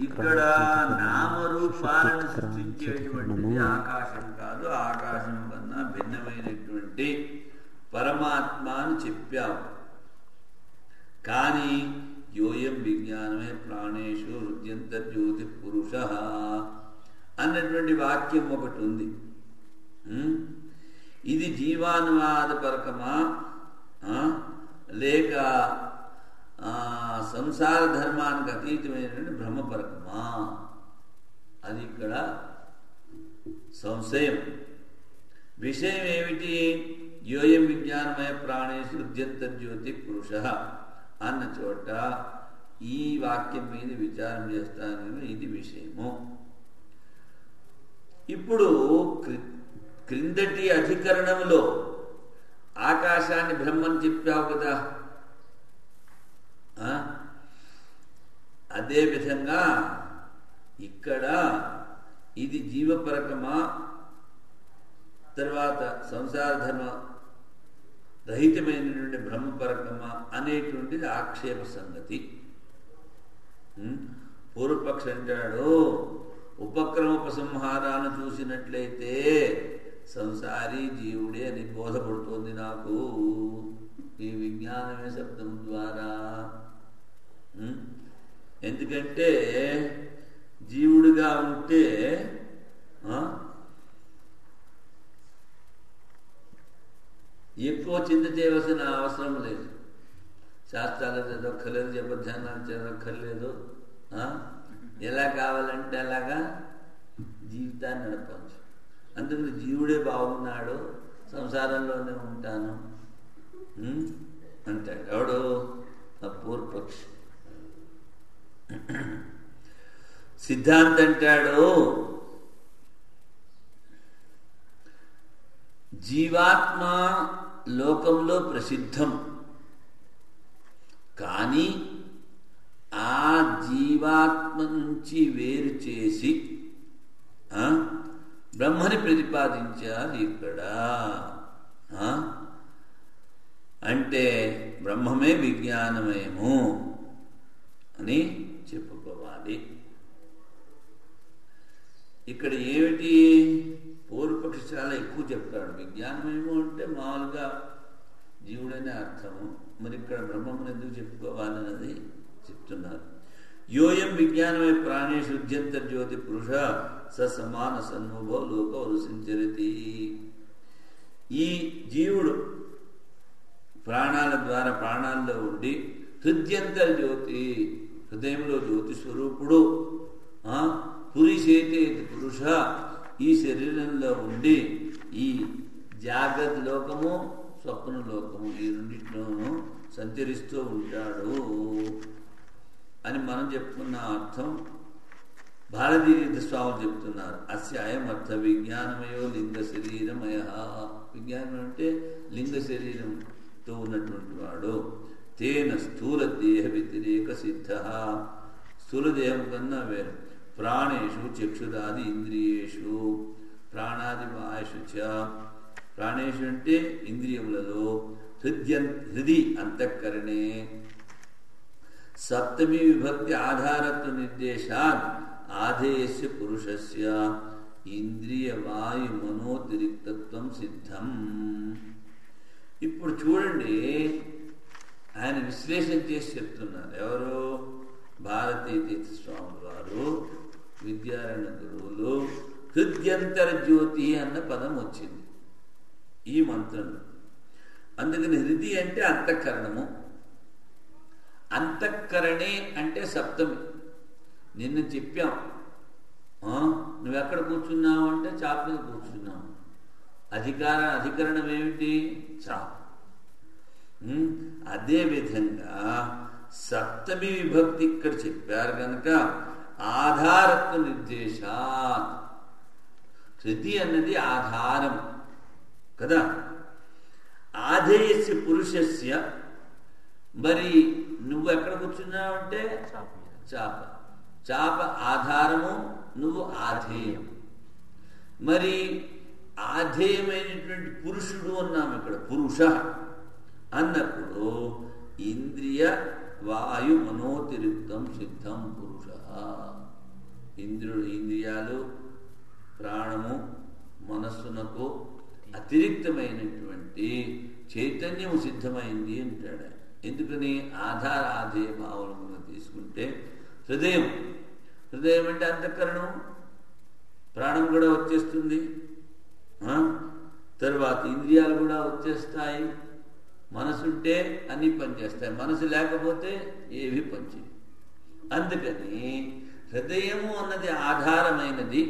ఇక్కడ నామరూపాలను సృష్టించేటువంటిది ఆకాశం కాదు, ఆకాశం కన్నా భిన్నమైనటువంటి పరమాత్మ అని చెప్పావు. కానీ యోయం విజ్ఞానమే ప్రాణేషు హృద్యంతర్జ్యోతి పురుష అన్నటువంటి వాక్యం ఒకటి ఉంది. ఇది జీవానువాదపరకమా లేక సంసార ధర్మానికి అతీతమైనటువంటి బ్రహ్మపరకమా? అది ఇక్కడ సంశయం. విషయం ఏమిటి? యోయం విజ్ఞానమయ ప్రాణేషు హృద్యంతర్జ్యోతి పురుష అన్న చోట ఈ వాక్యం మీద విచారం చేస్తాను. ఇది విషయము. ఇప్పుడు క్రిందటి అధికరణంలో ఆకాశాన్ని బ్రహ్మని చెప్పావు కదా, అదేవిధంగా ఇక్కడ ఇది జీవపరకమా తర్వాత సంసార ధర్మ రహితమైనటువంటి బ్రహ్మపరకమా అనేటువంటిది ఆక్షేప సంగతి. పూర్వపక్ష అంటాడు, ఉపక్రమోపసంహారాన్ని చూసినట్లయితే సంసారి జీవుడే అని బోధపడుతోంది నాకు ఈ విజ్ఞానమే శబ్దం ద్వారా. ఎందుకంటే జీవుడిగా ఉంటే ఎక్కువ చింత చేయవలసిన అవసరం లేదు. శాస్త్రాలు చదవక్కర్లేదు, జపధ్యానాలు చదవక్కర్లేదు. ఎలా కావాలంటే అలాగా జీవితాన్ని నడపచ్చు. అందుకని జీవుడే బాగున్నాడు, సంసారంలోనే ఉంటాను అంటాడు. ఎవడు? పూర్వపక్షి. సిద్ధాంత అంటాడు, జీవాత్మ లోకంలో ప్రసిద్ధం, కానీ ఆ జీవాత్మ నుంచి వేరు చేసి బ్రహ్మని ప్రతిపాదించాలి ఇక్కడ. అంటే బ్రహ్మమే విజ్ఞానమయము అని చెప్పుకోవాలి. ఇక్కడ ఏమిటి? పూర్వపక్షి చాలా ఎక్కువ చెప్తాడు. విజ్ఞానమేమో అంటే మామూలుగా జీవుడనే అర్థము. మరి ఇక్కడ బ్రహ్మమును ఎందుకు చెప్పుకోవాలన్నది చెప్తున్నారు. యోయం విజ్ఞానమే ప్రాణేషు హృద్యంతర్జ్యోతి పురుష స సమాన సన్ముభో లోక వరుసించరతి. ఈ జీవుడు ప్రాణాల ద్వారా ప్రాణాల్లో ఉండి హృద్యంతర్జ్యోతి, హృదయంలో జ్యోతి స్వరూపుడు, పురిశేతే పురుష, ఈ శరీరంలో ఉండి ఈ జాగ్రత్త లోకము స్వప్న లోకము ఈ రెండింటిలోనూ సంచరిస్తూ ఉంటాడు అని మనం చెప్పుకున్న అర్థం భారతీయ స్వాములు చెప్తున్నారు. అస్య అయం అర్థ విజ్ఞానమయో లింగ శరీరమయ. విజ్ఞానం అంటే లింగ శరీరంతో ఉన్నటువంటి వాడు. తేన స్థూల దేహ వ్యతిరేక సిద్ధ, స్థూల దేహం కన్నా వేరు. ప్రాణేషు చక్షురాది ఇంద్రియేషు, ప్రాణాది వాయుషు చ, ప్రాణేషు అంటే ఇంద్రియములలో, హృది అంతఃకరణే, సప్తమి విభక్తి ఆధారత్వ నిర్దేశాత్ ఆధేయస్య పురుషస్య ఇంద్రియ వాయు మనోతిరిక్తత్వం సిద్ధం. ఇప్పుడు చూడండి, ఆయన విశ్లేషణ చేసి చెప్తున్నారు. ఎవరు? భారతీయ తీర్థ స్వాములు వారు, విద్యారణ్య గురువులు. హృద్యంతర జ్యోతి అన్న పదం వచ్చింది ఈ మంత్రంలో. అందుకని హృది అంటే అంతఃకరణము, అంతఃకరణే అంటే సప్తమి. నిన్న చెప్పాం, నువ్వెక్కడ కూర్చున్నావు అంటే చాప మీద కూర్చున్నావు. అధికరణం ఏమిటి? చాప. అదేవిధంగా సప్తమి విభక్తి ఇక్కడ చెప్పారు కనుక ఆధారత్వ నిర్దేశా, హృది అన్నది ఆధారం కదా. ఆధేయస్య పురుషస్య, మరి నువ్వు ఎక్కడ కూర్చున్నావు అంటే చాప. చాప ఆధారము, నువ్వు ఆధేయం. మరి ఆధేయమైనటువంటి పురుషుడు అన్నాము ఇక్కడ. పురుష అన్నప్పుడు ఇంద్రియ వాయు మనోతిరిక్తం సిద్ధం పురుష. ఇంద్రియాలు, ప్రాణము, మనస్సునకు అతిరిక్తమైనటువంటి చైతన్యము సిద్ధమైంది అంటాడు. ఎందుకని? ఆధార ఆధేయ భావనముగా తీసుకుంటే హృదయం అంటే అంతఃకరణం, ప్రాణం కూడా వచ్చేస్తుంది, తర్వాత ఇంద్రియాలు కూడా వచ్చేస్తాయి. మనసుంటే అన్నీ పనిచేస్తాయి, మనసు లేకపోతే ఏవి పనిచేయవు. అందుకని హృదయము అన్నది ఆధారమైనది,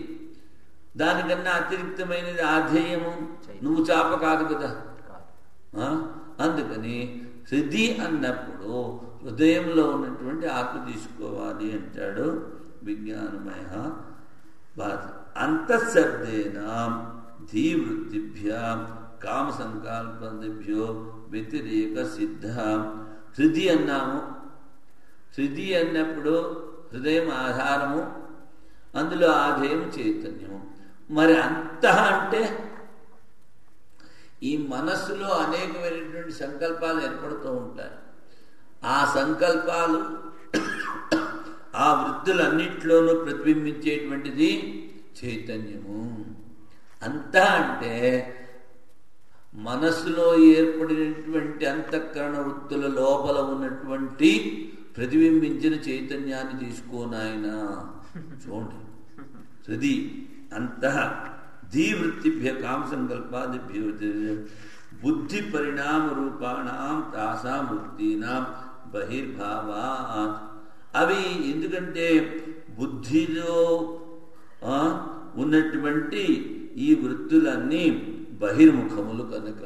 దానికన్నా అతిరిక్తమైనది ఆధేయము. నువ్వు చాప కాదు కదా. అందుకని హృది అన్నప్పుడు హృదయంలో ఉన్నటువంటి ఆత్మ తీసుకోవాలి అంటాడు విజ్ఞానమయ బాధ. అంతఃశబ్దేన ధీవృత్తిభ్యాం కామ సంకల్పభ్యో వ్యతిరేక సిద్ధ. హృది అన్నాము. హృది అన్నప్పుడు హృదయం ఆధారము, అందులో ఆధేయం చైతన్యము. మరి అంతః అంటే ఈ మనస్సులో అనేకమైనటువంటి సంకల్పాలు ఏర్పడుతూ ఉంటాయి. ఆ సంకల్పాలు ఆ వృత్తులన్నింటిలోనూ ప్రతిబింబించేటువంటిది చైతన్యము. అంతా అంటే మనస్సులో ఏర్పడినటువంటి అంతఃకరణ వృత్తుల లోపల ఉన్నటువంటి ప్రతిబింబించిన చైతన్యాన్ని తీసుకోనాయన. చూడండి, హృది అంతః ధీవృత్తిభ్య కామ సంకల్పాదిభ్యో బుద్ధి పరిణామ రూపాణం తాసాం వృత్తీనాం బహిర్భావాత్. అవి ఎందుకంటే బుద్ధిలో ఉన్నటువంటి ఈ వృత్తులన్నీ బహిర్ముఖములు కనుక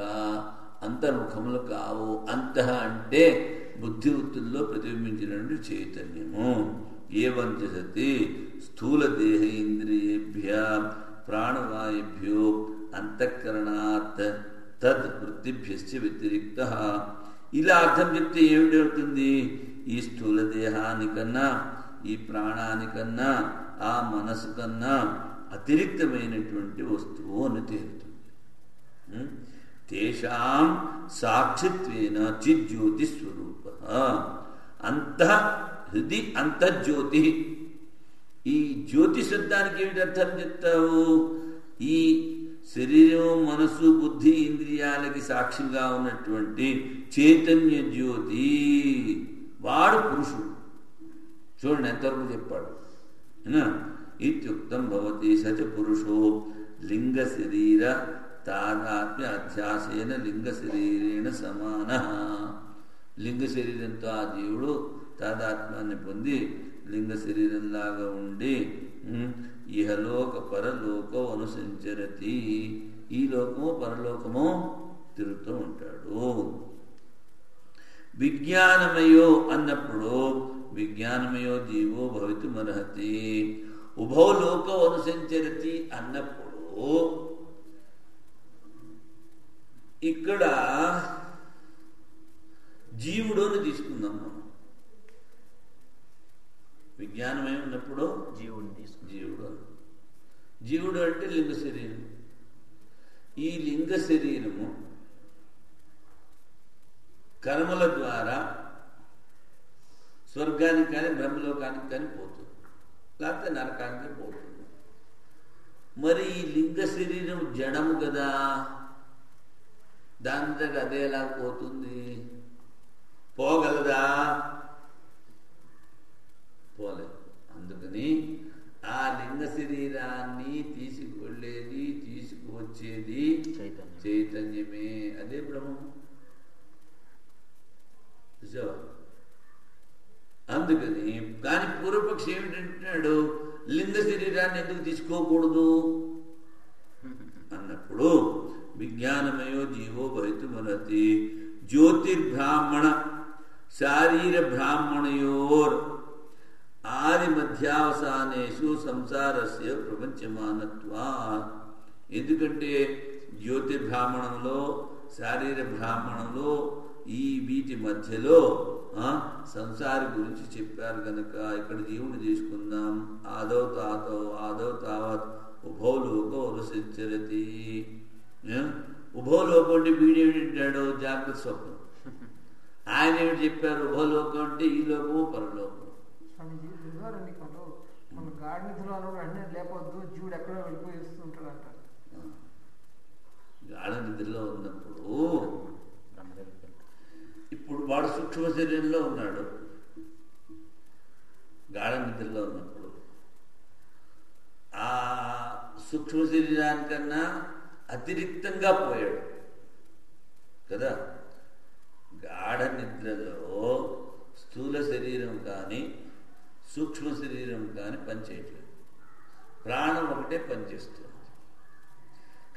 అంతర్ముఖములు కావు. అంతః అంటే బుద్ధి వృత్తుల్లో ప్రతిబింబించినటువంటి చైతన్యము. ఏవంచ సతి స్థూల దేహ ఇంద్రియేభ్య ప్రాణవాయుభ్యో అంతఃకరణాత్ తద్ వృత్తిభ్యశ్చ వ్యతిరిక్త. ఇలా అర్థం చెప్తే ఏమిటవుతుంది? ఈ స్థూల దేహానికన్నా, ఈ ప్రాణానికన్నా, ఆ మనసు కన్నా అతిరిక్తమైనటువంటి వస్తువు అని తేలుతుంది. తేషాం సాక్షిత్వేన చిజ్యోతి స్వరూప. అంతః హృది అంతర్జ్యోతి. ఈ జ్యోతి శబ్దానికి ఏమిటి అర్థం చెప్తావు? ఈ శరీరం, మనసు, బుద్ధి, ఇంద్రియాలకి సాక్షిగా ఉన్నటువంటి చైతన్య జ్యోతి, వాడు పురుషుడు. చూడండి ఎంతవరకు చెప్పాడు. ఇత్యుక్తం భవతి సచ పురుషో లింగ శరీర తాదాత్మ్య అధ్యాసేన లింగ శరీరేణ సమాన. లింగ శరీరంతో ఆ జీవుడు తాదాత్మ్యాన్ని పొంది లింగ శరీరంలాగా ఉండి ఇహలోక పరలోకం అనుసంచరతి. ఈ లోకము పరలోకము తిరుగుతూ ఉంటాడు. విజ్ఞానమయో అన్నప్పుడు విజ్ఞానమయో జీవో భవితుమర్హతి. ఉభౌ లోకం అనుసంచరతి అన్నప్పుడు ఇక్కడ జీవుడు అని తీసుకుందాం మనం. విజ్ఞానమై ఉన్నప్పుడు జీవుడు అంటే లింగ శరీరం. ఈ లింగ శరీరము కర్మల ద్వారా స్వర్గానికి కానీ బ్రహ్మలోకానికి కానీ పోతుంది, లేకపోతే నరకానికి పోతుంది. మరి ఈ లింగ శరీరం జడము కదా, దాని దగ్గర అదే ఎలా పోతుంది? పోగలదా? పోలేదు. అందుకని ఆ లింగ శరీరాన్ని తీసుకువెళ్ళేది, తీసుకువచ్చేది చైతన్యమే. అదే బ్రహ్మం. చూసావా? అందుకని కానీ పూర్వపక్షి ఏమిటంటున్నాడు? లింగ శరీరాన్ని ఎందుకు తీసుకోకూడదు అన్నప్పుడు విజ్ఞానమయో జీవో భవితుమర్హతి. జ్యోతిర్బ్రాహ్మణ శారీర బ్రాహ్మణయోర్ ఆది మధ్యావసానేషు సంసారస్య ప్రపంచమానత్వాత్. ఎందుకంటే జ్యోతిర్బ్రాహ్మణంలో, శారీర బ్రాహ్మణంలో ఈ వీటి మధ్యలో సంసారి గురించి చెప్పారు కనుక ఇక్కడ జీవుని తీసుకుందాం. ఆదౌ తావత్ ఉభౌ లోకో అనుసంచరతి. ఉభౌ లోకం అంటే వీడేమిటాడు? జాగ్రత్త స్వప్నం. ఆయన ఏమిటి చెప్పారు? ఉభలోకం అంటే ఈ లోకము పరలోకం. స్వామీజీ బృహదారణ్యకంలో మన గాఢనిధిలో అన్నీ లేపొద్దు, జీవుడు ఎక్కడో వెళ్ళిపోయి వస్తుంటాడు అంటారు. గాఢ నిద్రలో ఉన్నప్పుడు ఇప్పుడు వాడు సూక్ష్మ శరీరంలో ఉన్నాడు. గాఢ నిద్రలో ఉన్నప్పుడు ఆ సూక్ష్మ శరీరానికన్నా అతిరిక్తంగా పోయాడు కదా. గాఢ నిద్రలో స్థూల శరీరం కానీ సూక్ష్మ శరీరం కానీ పనిచేయట్లేదు, ప్రాణం ఒకటే పనిచేస్తుంది.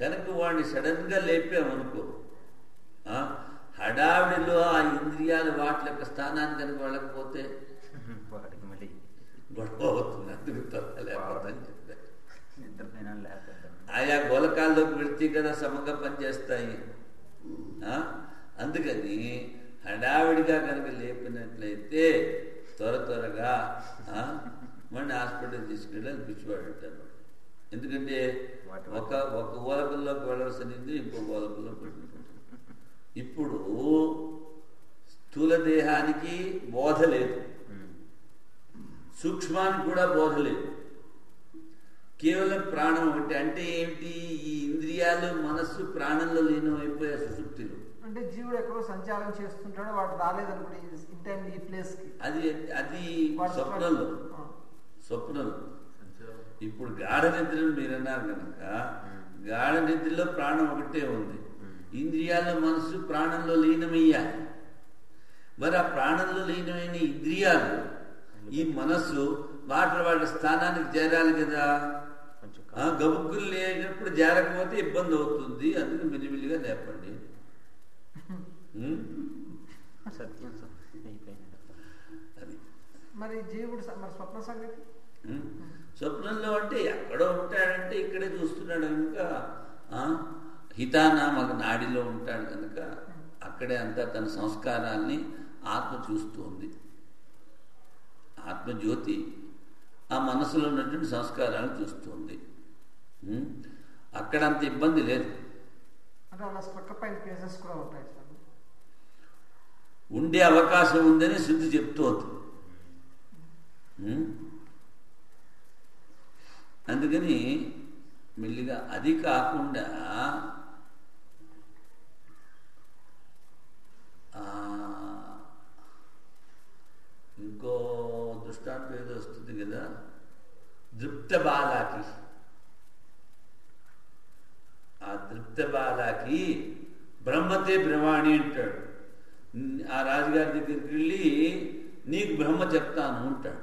కనుక వాడిని సడన్గా లేపామనుకో, హడావిడిలో ఆ ఇంద్రియాలు వాటి యొక్క స్థానాన్ని కనుక వెళ్ళకపోతే గొడవ అవుతుంది. అందుకు లేకపోతుందని చెప్పారు. ఆయా గోలకాల్లోకి వెళితే కదా సమంగా పనిచేస్తాయి. అందుకని హడావిడిగా కనుక లేపినట్లయితే త్వరగా మళ్ళీ హాస్పిటల్ తీసుకెళ్ళాలి పిచ్చివాడంటారు. ఎందుకంటే ఒక గోలకంలోకి వెళ్ళాల్సింది ఇంకో గోలకంలో పెట్టుకుంటారు. ఇప్పుడు స్థూల దేహానికి బోధ లేదు, సూక్ష్మానికి కూడా బోధ లేదు, కేవలం ప్రాణం ఒకటి. అంటే ఏమిటి? ఈ ఇంద్రియాలు మనస్సు ప్రాణంలో లీనమైపోయే సుషుప్తిలో. అంటే జీవుడు ఎక్కడో సంచారం చేస్తుంటాడు, వాడు రాలేదనుకోండి ఈ ప్లేస్ కి. అది స్వప్నంలో. ఇప్పుడు గాఢ నిద్రను మీరు అన్నారు కనుక, గాఢ నిద్రలో ప్రాణం ఒకటే ఉంది, ఇంద్రియాల మనస్సు ప్రాణంలో లీనమయ్యాలి. మరి ఆ ప్రాణంలో లీనమైన ఇంద్రియాలు ఈ మనస్సు వాటి స్థానానికి చేరాలి కదా. గబుక్కులు లేనప్పుడు చేరకపోతే ఇబ్బంది అవుతుంది. అందుకు మెల్లిమెల్లిగా లేపండి. అది మరి జీవుడు మరి స్వప్న సంగతి. స్వప్నంలో అంటే ఎక్కడో ఉంటాడంటే ఇక్కడే చూస్తున్నాడు కనుక, హితానా మగ నాడిలో ఉంటాడు కనుక అక్కడే అంతా తన సంస్కారాల్ని ఆత్మ చూస్తుంది. ఆత్మజ్యోతి ఆ మనసులో ఉన్నటువంటి సంస్కారాలను చూస్తుంది. అక్కడ అంత ఇబ్బంది లేదు. ఉండే అవకాశం ఉందని శుద్ధి చెప్తోంది. అందుకని మెల్లిగా అది కాకుండా ఇంకో దృష్టాంతం ఏదో వస్తుంది కదా, దృప్త బాలాకి. ఆ దృప్త బాలాకి బ్రహ్మతే బ్రహ్మాణి అంటాడు. ఆ రాజుగారి దగ్గరికి వెళ్ళి నీకు బ్రహ్మ చెప్తాను అంటాడు.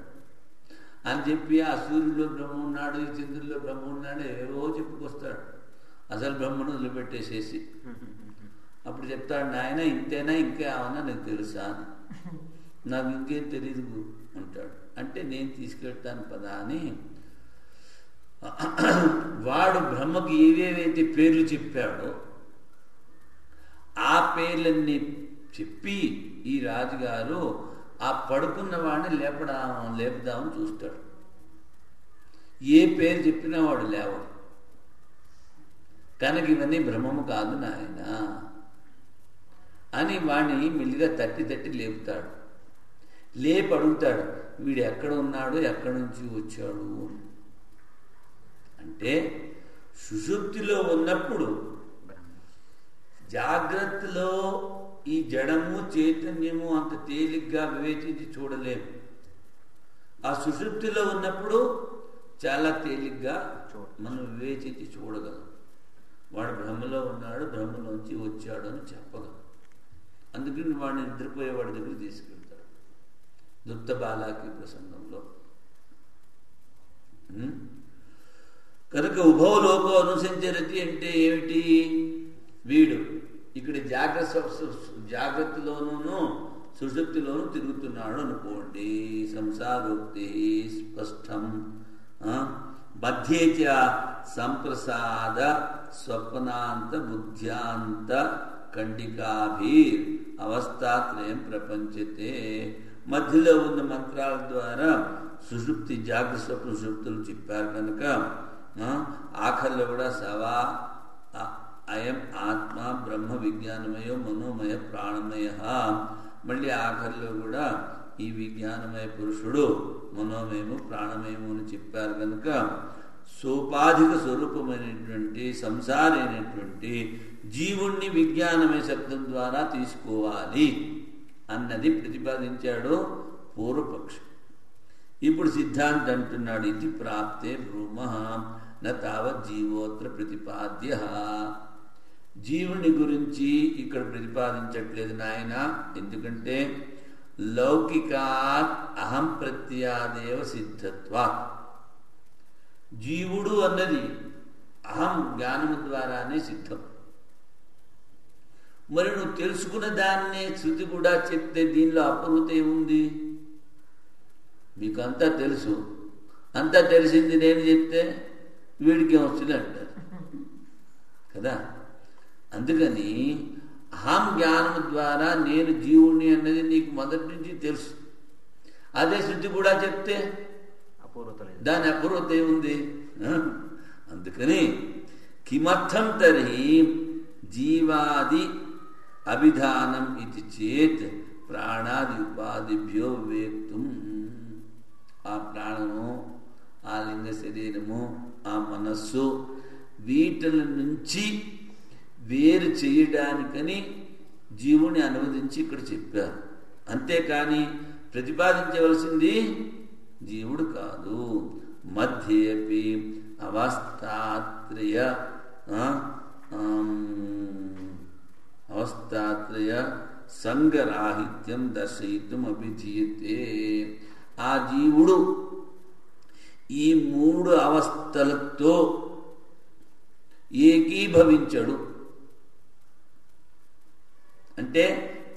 అని చెప్పి ఆ సూర్యుల్లో బ్రహ్మ ఉన్నాడు, ఈ చంద్రుల్లో బ్రహ్మ ఉన్నాడు, ఏవో చెప్పుకొస్తాడు. అసలు బ్రహ్మను వదిలిపెట్టేసేసి అప్పుడు చెప్తాడు, నాయన ఇంతేనా ఇంకా ఏమన్నా నీకు తెలుసా అని. నాకు ఇంకేం తెలియదు అంటాడు. అంటే నేను తీసుకెళ్తాను పదా అని వాడు బ్రహ్మకి ఏవేవైతే పేర్లు చెప్పాడో ఆ పేర్లన్నీ చెప్పి ఈ రాజుగారు ఆ పడుకున్న వాడిని లేపుదామని చూస్తాడు. ఏ పేరు చెప్పినా వాడు లేవడు. కనుక ఇవన్నీ బ్రహ్మము కాదు నాయన అని వాడిని మెల్లిగా తట్టి లేపుతాడు. లేపి అడుగుతాడు, వీడు ఎక్కడ ఉన్నాడు, ఎక్కడి నుంచి వచ్చాడు అంటే సుషుప్తిలో ఉన్నప్పుడు జాగ్రత్తలో ఈ జడము చైతన్యము అంత తేలిగ్గా వివేచించి చూడలేము. ఆ సుషుప్తిలో ఉన్నప్పుడు చాలా తేలిగ్గా మనం వివేచించి చూడగలం. వాడు బ్రహ్మలో ఉన్నాడు, బ్రహ్మలోంచి వచ్చాడు అని చెప్పగలం. అందుకని వాడిని నిద్రపోయేవాడి దగ్గర తీసుకెళ్తాడు. దుప్త బాలాకి ప్రసంగంలో కనుక ఉభవలోకో అనుసంచరతి అంటే ఏమిటి? వీడు ఇక్కడ జాగ్రత్తలోనూ సుషుప్తిలోనూ తిరుగుతున్నాడు అనుకోండి. సంసారోక్తి స్పష్టం మధ్యేచ సంప్రసాద స్వప్నాంత బుద్ధ్యాంత ఖండికాభీర్ అవస్థాత్రయం ప్రపంచతే. మధ్యలో ఉన్న మంత్రాల ద్వారా సుషుప్తి జాగ్రత్త స్వప్న సుషుప్తులు చెప్పారు కనుక ఆఖరిలో కూడా సవా అయం ఆత్మ బ్రహ్మ విజ్ఞానమయో మనోమయ ప్రాణమయ మళ్ళీ ఆఖరిలో కూడా ఈ విజ్ఞానమయ పురుషుడు మనోమయము ప్రాణమయము అని చెప్పారు కనుక సోపాధిక స్వరూపమైనటువంటి సంసారి అయినటువంటి జీవుణ్ణి విజ్ఞానమయ శబ్దం ద్వారా తీసుకోవాలి అన్నది ప్రతిపాదించాడు పూర్వపక్షం. ఇప్పుడు సిద్ధాంతం అంటున్నాడు, ఇది ప్రాప్తే బ్రూమ న తావత్ జీవోత్ర ప్రతిపాద్య. జీవుని గురించి ఇక్కడ ప్రతిపాదించట్లేదు నాయన, ఎందుకంటే లౌకికాత్ అహం ప్రత్యాదేవ సిద్ధత్వాత్. జీవుడు అన్నది అహం జ్ఞానము ద్వారానే సిద్ధం. మరి నువ్వు తెలుసుకున్న దాన్నే శృతి కూడా చెప్తే దీనిలో అపూర్వత ఏముంది? మీకు అంతా తెలుసు, అంతా తెలిసింది నేను చెప్తే వీడికి వస్తుంది అంటారు కదా. అందుకని అహం జ్ఞానము ద్వారా నేను జీవుణ్ణి అన్నది నీకు మొదటి నుంచి తెలుసు. అదే శృతి కూడా చెప్తే దాని అపూర్వత ఏముంది? అందుకని కిమర్థం తర్హి జీవాది అభిధానం ఇది చేత్ ప్రాణాది ఉపాధిభ్యో వేక్తుం. ఆ ప్రాణము, ఆ లింగ శరీరము, ఆ మనస్సు వీటి నుంచి వేరు చేయడానికని జీవుని అనువదించి ఇక్కడ చెప్పారు. అంతేకాని ప్రతిపాదించవలసింది జీవుడు కాదు. మధ్యేపి అవస్థాత్రయ సంగరాహిత్యం దర్శయితుం అభిధీయతే. ఆ జీవుడు ఈ మూడు అవస్థలతో ఏకీభవించడు, అంటే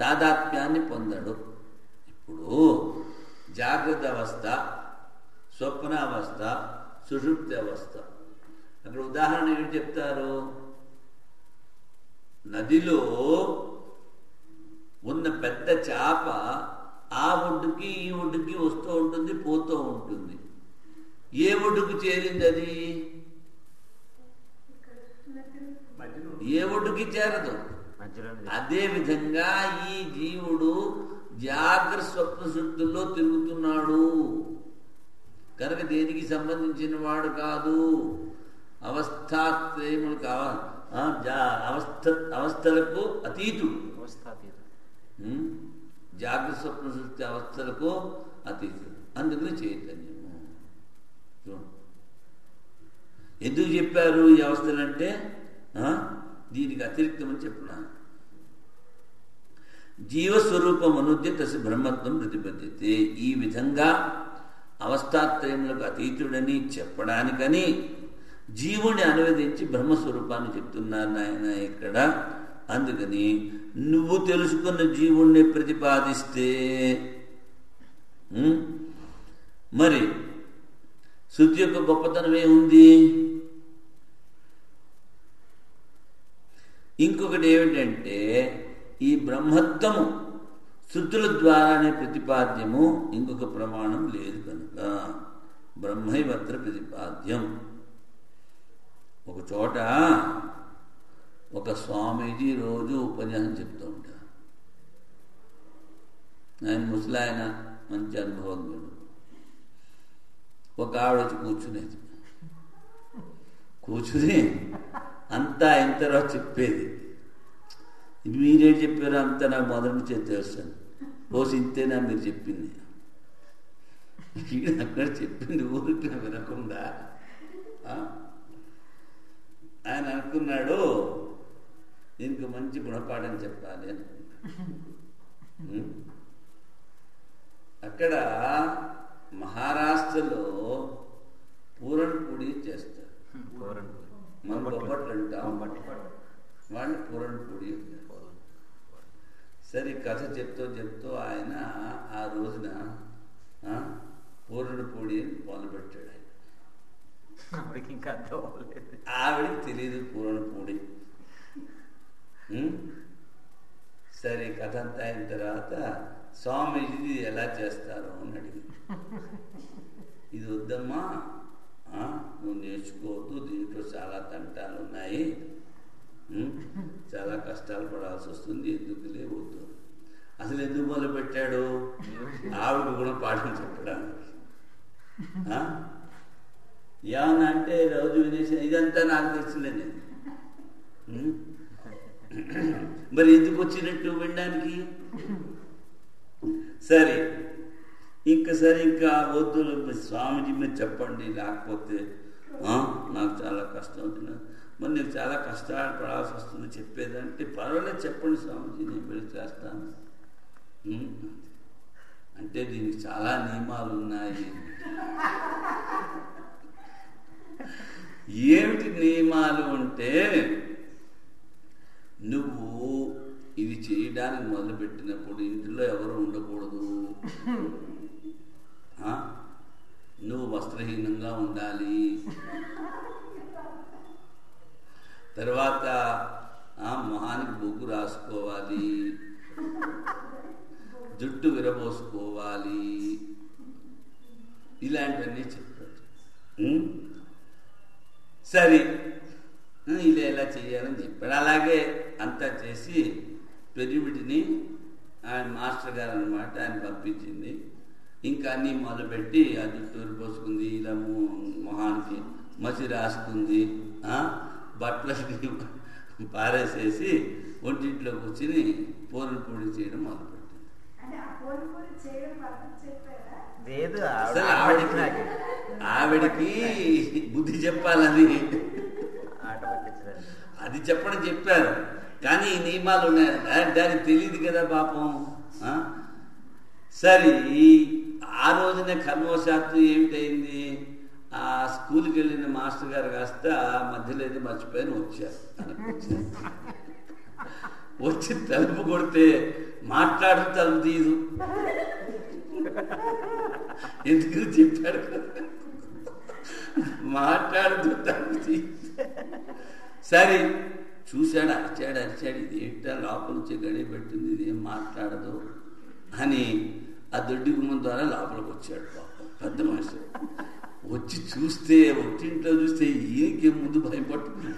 తాదాత్మ్యాన్ని పొందడు. ఇప్పుడు జాగ్రత్త అవస్థ, స్వప్నావస్థ, సుషుప్తి అవస్థ. అక్కడ ఉదాహరణ ఏమిటి చెప్తారు? నదిలో ఉన్న పెద్ద చేప ఆ ఒడ్డుకి ఈ ఒడ్డుకి వస్తూ ఉంటుంది, పోతూ ఉంటుంది. ఏ ఒడ్డుకు చేరింది అది? ఏ ఒడ్డుకి చేరదు. అదే విధంగా ఈ జీవుడు జాగ్రత్త స్వప్న శుద్ధుల్లో తిరుగుతున్నాడు కనుక దేనికి సంబంధించిన వాడు కాదు. అవస్థాత్రయములకు అవస్థలకు అతీతుడు. జాగ్రత్త స్వప్న శుద్ధి అవస్థలకు అతీతుడు. అందుకని చైతన్యము. ఎందుకు చెప్పారు ఈ అవస్థలంటే దీనికి అతిరిక్తమని చెప్పినాను. జీవస్వరూపం అనుద్య తస్య బ్రహ్మత్వం ప్రతిపద్యతే. ఈ విధంగా అవస్థాత్రయములకు అతీతుడని చెప్పడానికని జీవుని అనువదించి బ్రహ్మస్వరూపాన్ని చెప్తున్నారు నాయన ఇక్కడ. అందుకని నువ్వు తెలుసుకున్న జీవుణ్ణి ప్రతిపాదిస్తే మరి శృతి యొక్క గొప్పతనం ఏముంది? ఇంకొకటి ఏమిటంటే ఈ బ్రహ్మత్వము శృతుల ద్వారానే ప్రతిపాద్యము, ఇంకొక ప్రమాణం లేదు కనుక బ్రహ్మైవత్ర ప్రతిపాద్యం. ఒక చోట ఒక స్వామీజీ రోజు ఉపన్యాసం చెప్తూ ఉంటారు. ఆయన ముసలాయన, మంచి అనుభవజ్ఞుడు. ఒక ఆవిడ వచ్చి కూర్చుని అంతా అయిన తర్వాత చెప్పేది, మీరేం చెప్పారో అంతా నాకు మొదటి నుంచే తెలుసాను. రోజు ఇంతేనా మీరు చెప్పింది? అక్కడ చెప్పింది ఊరికి వినకుండా ఆయన అనుకున్నాడు దీనికి మంచి గుణపాఠం చెప్పాలి అని. అక్కడ మహారాష్ట్రలో పూరణపూడి చేస్తారు. మనం బొబ్బట్లు అంటాం, వాళ్ళు పూరణపూడి. సరే కథ చెప్తూ ఆయన ఆ రోజున పూరణపూడి అని మొదలుపెట్టాడు. ఆవిడికి తెలియదు పూరణపూడి. సరే కథ అంతా అయిన తర్వాత స్వామీజీ ఎలా చేస్తారు అని అడిగి, ఇది వద్దమ్మా, నువ్వు నేర్చుకోవద్దు, దీంట్లో చాలా తంటాలు ఉన్నాయి, చాలా కష్టాలు పడాల్సి వస్తుంది, ఎందుకులే వద్దు. అసలు ఎందుకు మొదలు పెట్టాడు? ఆవిడకు కూడా పాఠం చెప్పడానికి. ఏమన్నా అంటే రోజు వినేసి ఇదంతా నాకు తెలుసులే నేను. మరి ఎందుకు వచ్చినట్టు వినడానికి? సరే ఇంకా వద్దు స్వామిజీ మీరు చెప్పండి, లేకపోతే నాకు చాలా కష్టం అవుతుంది, మరి నీకు చాలా కష్టాలు పడాల్సి వస్తుంది చెప్పేదంటే పర్వాలేదు చెప్పండి స్వామిజీ నేను వెళ్ళి చేస్తాను అంటే దీనికి చాలా నియమాలు ఉన్నాయి. ఏమిటి నియమాలు అంటే, నువ్వు ఇది చేయడానికి మొదలుపెట్టినప్పుడు ఇంట్లో ఎవరు ఉండకూడదు, నువ్వు వస్త్రహీనంగా ఉండాలి, తర్వాత మొహానికి బొగ్గు రాసుకోవాలి, జుట్టు విరబోసుకోవాలి, ఇలాంటివన్నీ చెప్పాడు. సరే ఇలా చేయాలని చెప్పాడు. అలాగే అంతా చేసి పెరిమిటిని ఆయన మాస్టర్ గారు అనమాట ఆయన పంపించింది. ఇంకా అన్నీ మొదలుపెట్టి ఆ జుట్టు విరబోసుకుంది, ఇలా మొహానికి మసి రాసుకుంది, బట్టలకి పారేసేసి ఒంటింట్లో కూర్చుని పూరణ పొడి చేయడం మొదలుపెట్టింది. ఆవిడికి బుద్ధి చెప్పాలని అది చెప్పారు, కానీ ఈ నియమాలు ఉన్నాయి దానికి తెలియదు కదా పాపం. సరే ఆ రోజునే కర్మవశాత్తు ఏమిటైంది, ఆ స్కూల్కి వెళ్ళిన మాస్టర్ గారు కాస్త మధ్యలో ఏదో మర్చిపోయిన వచ్చారు. వచ్చి తలుపు కొడితే మాట్లాడు తలుపు తీయదు, ఎందుకు చెప్పాడు కదా మాట్లాడుతూ తలుపు తీయదు. సరే చూశాడు, అరిచాడు ఇది ఏంటా లోపల నుంచి గడియ పెట్టింది, ఇదేం మాట్లాడదు అని ఆ దొడ్డి గుమ్మం ద్వారా లోపలికి వచ్చాడు పాపం పెద్ద మనిషి. వచ్చి చూస్తే ఒంటింట్లో చూస్తే ఈయనకి ముందు భయపడుతుంది.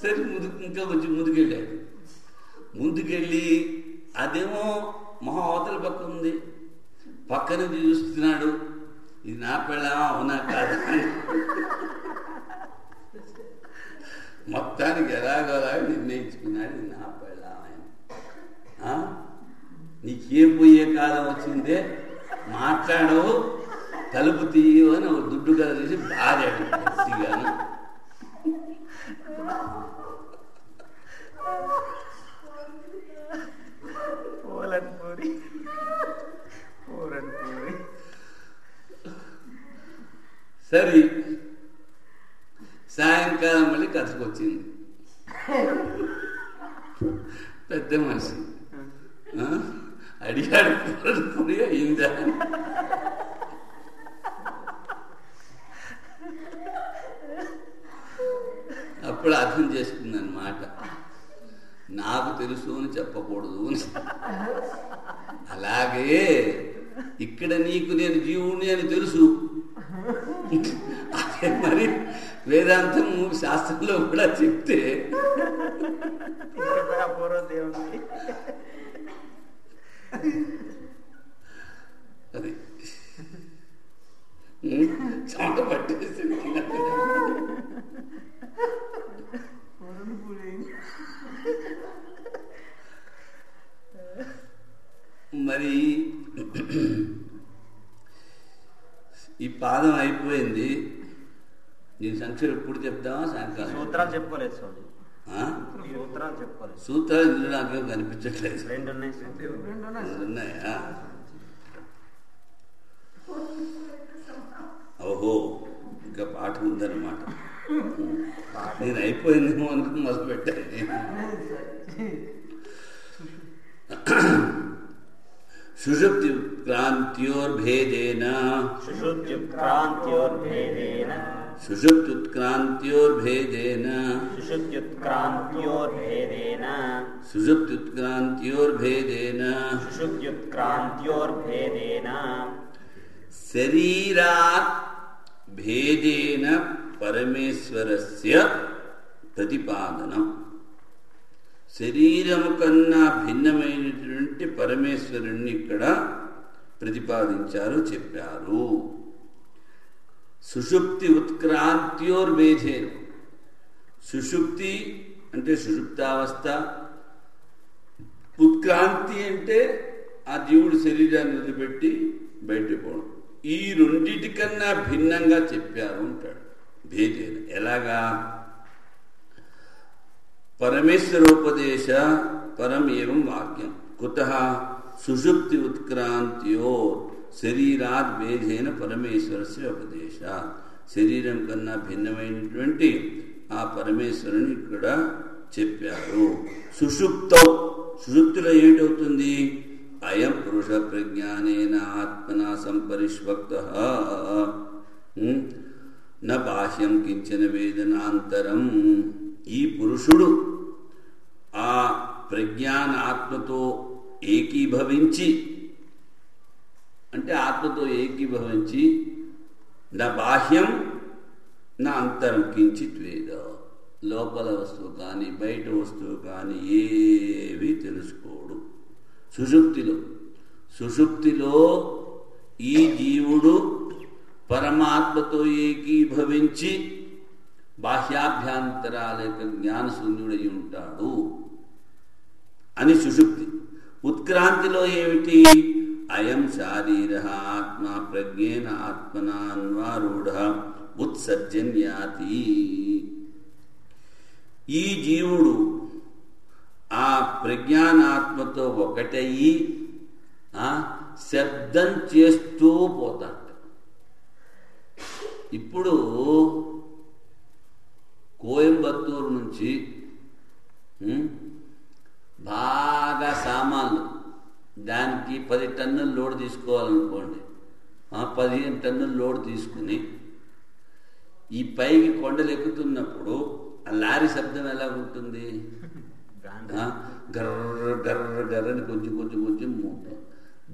సరే ఇంకా కొంచెం ముందుకెళ్ళాడు. ముందుకెళ్ళి అదేమో మొహం అవతల పక్క ఉంది, పక్క నుంచి చూస్తున్నాడు, ఇది నా పెళ్ళామా అవునా కాదు. మొత్తానికి ఎలాగోలా నిర్ణయించుకున్నాడు, ఇది నా పెళ్ళామని. నీకేం పోయే కాలం వచ్చిందే, మాట్లాడవు, తలుపు తీయు అని ఒక దుడ్డు కథ తీసి బాగాడు గట్టిగాను. సరే సాయంకాలం మళ్ళీ కథకొచ్చింది. పెద్ద మనిషి అడిగాడు పూరి అయిందా అని. అప్పుడు అర్థం చేసుకుందన్నమాట, నాకు తెలుసు అని చెప్పకూడదు అని. అలాగే ఇక్కడ నీకు నేను జీవుని అని తెలుసు, అదే మరి వేదాంతం శాస్త్రంలో కూడా చెప్తే అది చెమట పట్టేసింది. మరి ఈ పాదం అయిపోయింది, దీని సంఖ్య ఎప్పుడు చెప్తామా? సాయంకాలం. సూత్రాలు చెప్పుకోలేదు స్వామి, సూత్రాలు ఇందులో నాకేం కనిపించట్లేదు. రెండు ఉన్నాయా? ఓహో ఇంకా పాఠం ఉందన్నమాట. నేను అయిపోయిందేమో అనుకుని మొదలు పెట్టాను. సుషుప్త్యుత్క్రాంత్యోర్భేదేన శరీరాత్ భేదేన పరమేశ్వరస్య ప్రతిపాదనం. శరీరము కన్నా భిన్నమైనటువంటి పరమేశ్వరుణ్ణి ఇక్కడ ప్రతిపాదించారు, చెప్పారు. సుషుప్తి ఉత్క్రాంత్యోర్వేధేన. సుషుప్తి అంటే సుషుప్తావస్థ, ఉత్క్రాంతి అంటే ఆ జీవుడు శరీరాన్ని వదిలిపెట్టి బయటకు పోవడం. ఈ రెండిటికన్నా భిన్నంగా చెప్పారు అంటాడు. భేదేన ఎలాగా? పరమేశ్వరోపదేశ పరం ఏవం వాక్యం కుతః సుషుప్తి ఉత్క్రాంత్యో శరీరాద్ భేదేన పరమేశ్వరస్య ఉపదేశ. శరీరం కన్నా భిన్నమైనటువంటి ఆ పరమేశ్వరుని ఇక్కడ చెప్పారు. సుషుప్తో, సుషుప్తిలో ఏమిటవుతుంది? అయం పురుష ప్రజ్ఞానేన ఆత్మనా సంపరిష్వక్తః న బాహ్యం కించన వేదనాంతరం. ఈ పురుషుడు ఆ ప్రజ్ఞాన ఆత్మతో ఏకీభవించి, అంటే ఆత్మతో ఏకీభవించి, నా బాహ్యం నా అంతరం కించిత్ వేద, లోపల వస్తువు కానీ బయట వస్తువు కానీ ఏవి తెలుసుకోడు. సుషుప్తిలో ఈ జీవుడు పరమాత్మతో ఏకీభవించి బాహ్యాభ్యంతరాల యొక్క జ్ఞానశూన్యుడై ఉంటాడు అని సుషుప్తి. ఉత్క్రాంతిలో ఏమిటి? అయం శారీర ఆత్మ ప్రజ్ఞేన ఆత్మనాన్వారూఢ ఉత్సర్జన్యాతి. ఈ జీవుడు ఆ ప్రజ్ఞానాత్మతో ఒకటయ్యి శబ్దం చేస్తూ పోతాడు. ఇప్పుడు కోయంబత్తూరు నుంచి బాగా సామాన్లు, దానికి 10 టన్నులు లోడ్ తీసుకోవాలనుకోండి, 15 టన్నులు లోడ్ తీసుకుని ఈ పైకి కొండలు ఎక్కుతున్నప్పుడు ఆ లారీ శబ్దం ఎలా ఉంటుంది? గర్ర గర్ర గర్రని కొంచెం కొంచెం కొంచెం మూట.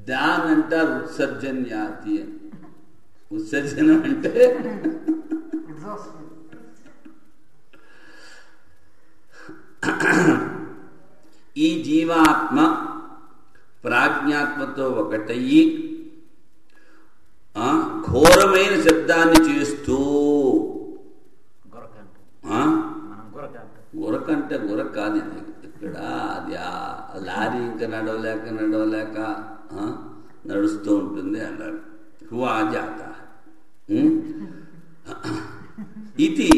దానంటారు ఉత్సర్జన్యాతి అని. ఉత్సర్జనం అంటే ఈ జీవాత్మ ప్రాజ్ఞాత్మతో ఒకటయ్యి ఘోరమైన శబ్దాన్ని చేస్తూ, గురకంటే గురక కాదు ఇది ఇక్కడ, అది లారీ ఇంకా నడవలేక నడుస్తూ ఉంటుంది అన్నారు. హువా జాత ఇది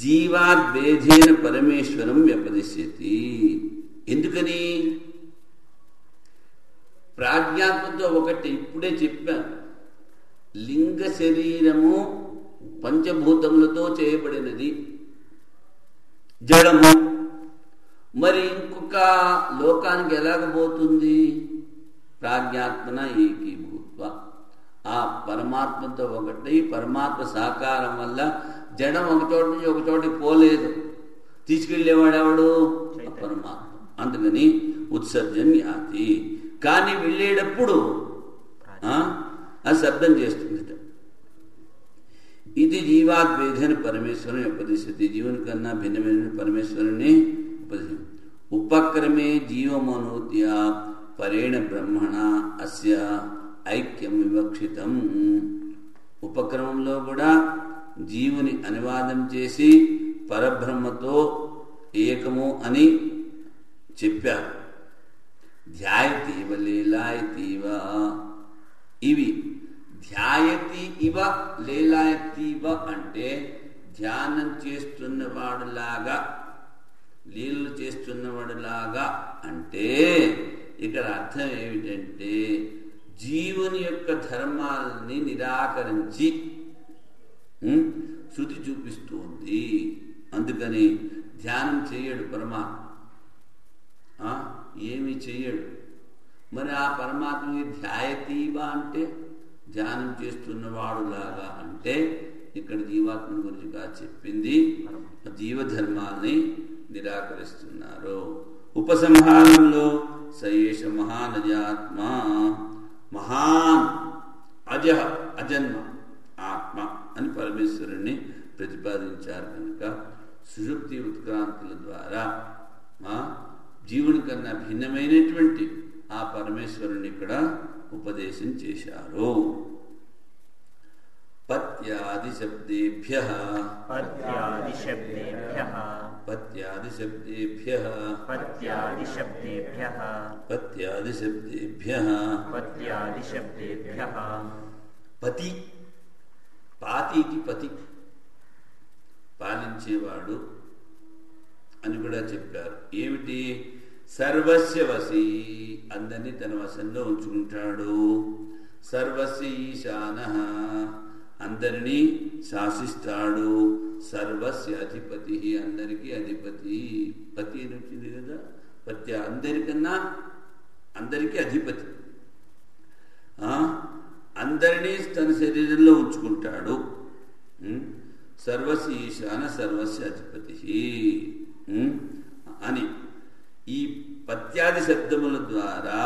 జీవాద్వేధేన పరమేశ్వరం వ్యపదిశ్యతి. ఎందుకని? ప్రాజ్ఞాత్మతో ఒకటి. ఇప్పుడే చెప్పాను, లింగ శరీరము పంచభూతములతో చేయబడినది, జడము. మరి ఇంకొక లోకానికి ఎలాగబోతుంది? ప్రాజ్ఞాత్మన ఏకీభూత్వ ఆ పరమాత్మతో ఒకటి. పరమాత్మ సాకారం వల్ల జడం ఒక చోట నుంచి ఒక చోటికి పోలేదు, తీసుకెళ్లేవాడెవడు? పరమాత్మ. అందుకని ఉత్సర్జన్యాతి. కానీ వెళ్ళేటప్పుడు ఆ శబ్దం చేస్తుంది. ఇది జీవాద్వేధన పరమేశ్వరుని ఉపదేశించి, జీవుని కన్నా భిన్నమైన పరమేశ్వరుని ఉపదేశం. ఉపక్రమే జీవమనోత్య పరేణ బ్రహ్మణ అస్య ఐక్యం వివక్షితం. ఉపక్రమంలో కూడా జీవుని అనువాదం చేసి పరబ్రహ్మతో ఏకము అని చెప్పారు. ధ్యాయతీవ లీలాయతీవ. ఇవి ధ్యాయతి ఇవ లీలాయతీవ అంటే ధ్యానం చేస్తున్నవాడులాగా, లీలలు చేస్తున్నవాడులాగా. అంటే ఇక్కడ అర్థం ఏమిటంటే జీవుని యొక్క ధర్మాలని నిరాకరించి శృతి చూపిస్తుంది. అందుకని ధ్యానం చేయడు పరమాత్మ, ఏమి చెయ్యడు. మరి ఆ పరమాత్మని ధ్యాయతీవా అంటే ధ్యానం చేస్తున్నవాడులాగా అంటే ఇక్కడ జీవాత్మ గురించి కాదు చెప్పింది, జీవధర్మాల్ని నిరాకరిస్తున్నారు. ఉపసంహారంలో సయేష మహానజాత్మ, మహాన్ అజ అజన్మ ఆత్మ అని పరమేశ్వరుణ్ణి ప్రతిపాదించారు కనుక సుషుప్తి ఉత్క్రాంతుల ద్వారా జీవుని కన్నా భిన్నమైనటువంటి ఆ పరమేశ్వరుని ఇక్కడ ఉపదేశం చేశారు. పత్యాది శబ్దేభ్యః పతి పాతీతి పతి పాలించేవాడు అని కూడా చెప్పారు. ఏమిటి? సర్వస్య వశీ, అందరినీ తన వశంలో ఉంచుకుంటాడు. సర్వస్య ఈశానః, అందరినీ శాసిస్తాడు. సర్వస్య అధిపతి, అందరికీ అధిపతి. పతి అని వచ్చింది కదా, పత్య అందరికన్నా అందరికీ అధిపతి. అందరినీ తన శరీరంలో ఉంచుకుంటాడు. సర్వస్య ఈశాన సర్వస్య అధిపతి అని ఈ పత్యాది శబ్దముల ద్వారా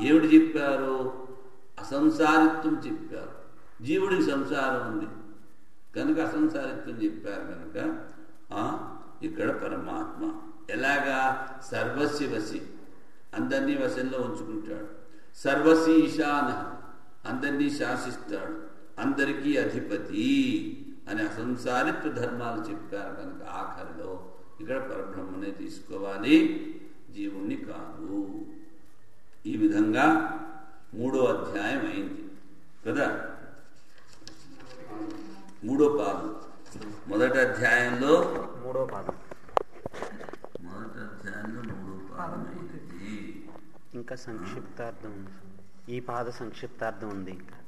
ఏమిటి చెప్పారు? అసంసారిత్వం చెప్పారు. జీవుడికి సంసారం ఉంది కనుక అసంసారిత్వం చెప్పారు. కనుక ఇక్కడ పరమాత్మ ఎలాగా? సర్వస్య వశి, అందరినీ వశంలో ఉంచుకుంటాడు. సర్వస్య ఈశాన, అందరినీ శాసిస్తాడు. అందరికీ అధిపతి అని అసంసారిత్వ ధర్మాలు చెప్పారు. కనుక ఆఖరిలో ఇక్కడ పరబ్రహ్మనే తీసుకోవాలి, జీవుణ్ణి కాదు. ఈ విధంగా 3వ అధ్యాయం అయింది కదా. 3వ పాదం మొదటి అధ్యాయంలో 3వ పాదం ఇంకా సంక్షిప్తార్థం, ఈ పాద సంక్షిప్తార్థం ఉంది ఇంకా.